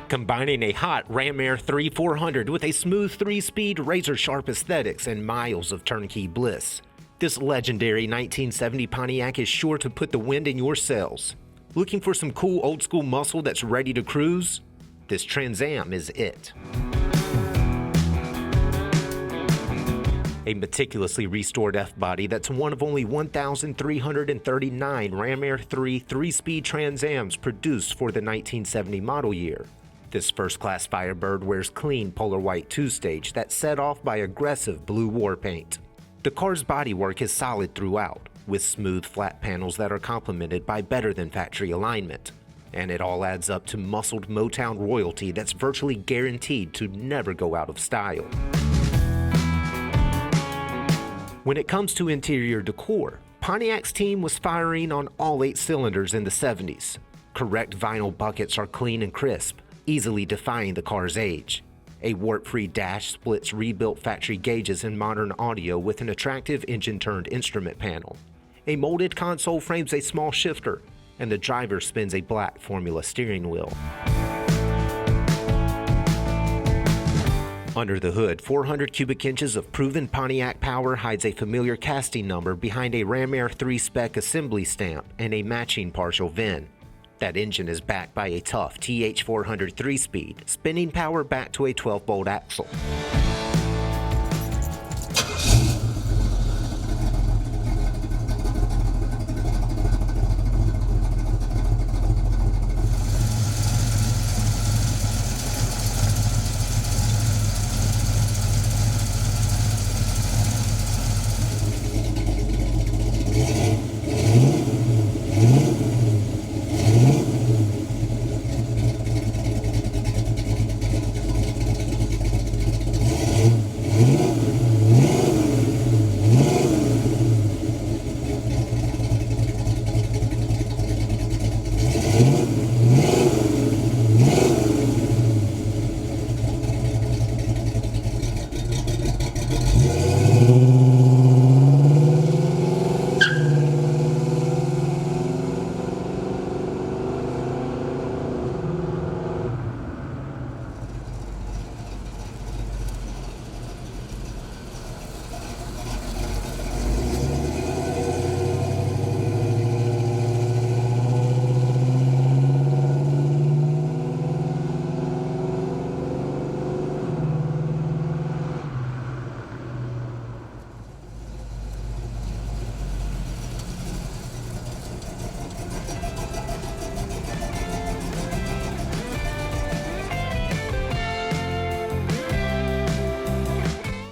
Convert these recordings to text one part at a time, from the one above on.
Combining a hot Ram Air 3400 with a smooth 3-speed, razor-sharp aesthetics and miles of turnkey bliss, this legendary 1970 Pontiac is sure to put the wind in your sails. Looking for some cool old-school muscle that's ready to cruise? This Trans Am is it. A meticulously restored F-body that's one of only 1,339 Ram Air 3 3-speed Trans Ams produced for the 1970 model year. This first-class Firebird wears clean polar white 2-stage that's set off by aggressive blue war paint. The car's bodywork is solid throughout, with smooth flat panels that are complemented by better-than-factory alignment. And it all adds up to muscled Motown royalty that's virtually guaranteed to never go out of style. When it comes to interior decor, Pontiac's team was firing on all 8 cylinders in the 70s. Correct vinyl buckets are clean and crisp, easily defying the car's age. A warp-free dash splits rebuilt factory gauges and modern audio with an attractive engine-turned instrument panel. A molded console frames a small shifter, and the driver spins a black Formula steering wheel. Under the hood, 400 cubic inches of proven Pontiac power hides a familiar casting number behind a Ram Air 3 spec assembly stamp and a matching partial VIN. That engine is backed by a tough TH400 3-speed, spinning power back to a 12-bolt axle.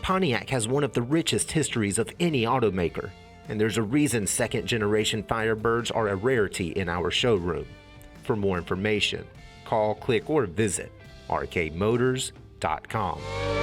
Pontiac has one of the richest histories of any automaker, and there's a reason second-generation Firebirds are a rarity in our showroom. For more information, call, click, or visit arcademotors.com.